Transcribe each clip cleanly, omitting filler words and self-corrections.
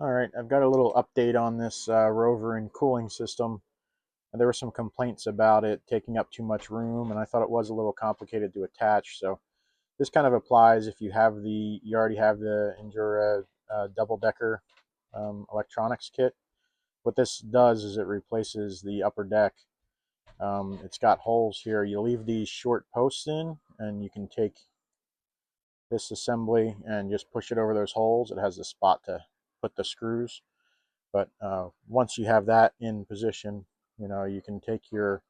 All right, I've got a little update on this Roverin cooling system. There were some complaints about it taking up too much room, and I thought it was a little complicated to attach. So this kind of applies if you already have the Endura double-decker electronics kit. What this does is it replaces the upper deck. It's got holes here. You leave these short posts in, and you can take this assembly and just push it over those holes. It has a spot to put the screws. But once you have that in position, you can take your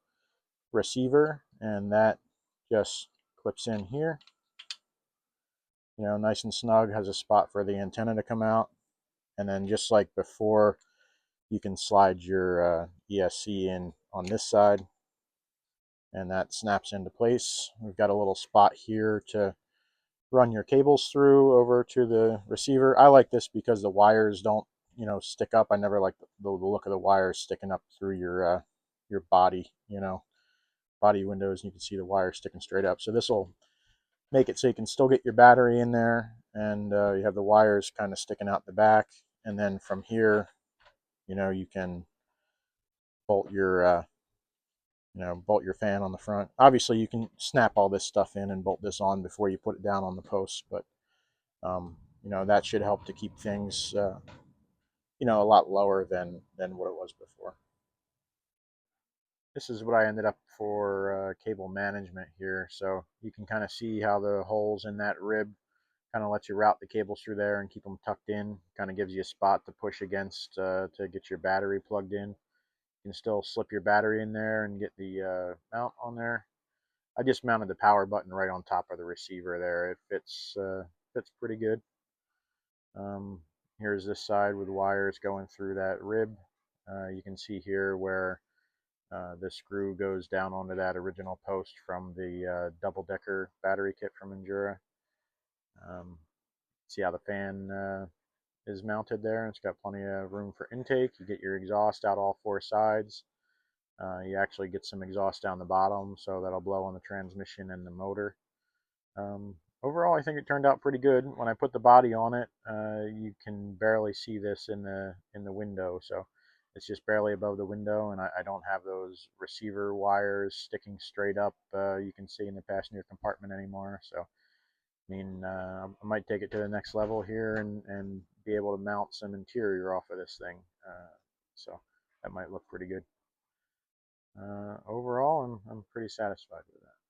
receiver and that just clips in here, nice and snug, has a spot for the antenna to come out. And then just like before, you can slide your ESC in on this side and that snaps into place. We've got a little spot here to run your cables through over to the receiver. I like this because the wires don't, stick up. I never like the look of the wires sticking up through your body, body windows, and you can see the wire sticking straight up. So this will make it so you can still get your battery in there, and you have the wires kind of sticking out the back. And then from here, you can bolt your bolt your fan on the front. Obviously, you can snap all this stuff in and bolt this on before you put it down on the posts, but that should help to keep things a lot lower than what it was before. This is what I ended up for cable management here. So you can kind of see how the holes in that rib kind of lets you route the cables through there and keep them tucked in. Kind of gives you a spot to push against to get your battery plugged in. You can still slip your battery in there and get the mount on there. I just mounted the power button right on top of the receiver there. It fits pretty good. Here's this side with wires going through that rib. You can see here where the screw goes down onto that original post from the double-decker battery kit from Endura. See how the fan is mounted there. It's got plenty of room for intake. You get your exhaust out all four sides. You actually get some exhaust down the bottom, so that'll blow on the transmission and the motor. Overall, I think it turned out pretty good. When I put the body on it, you can barely see this in the window, so it's just barely above the window, and I don't have those receiver wires sticking straight up. You can see in the passenger compartment anymore. So, I mean, I might take it to the next level here and be able to mount some interior off of this thing. So that might look pretty good. Overall, I'm pretty satisfied with that.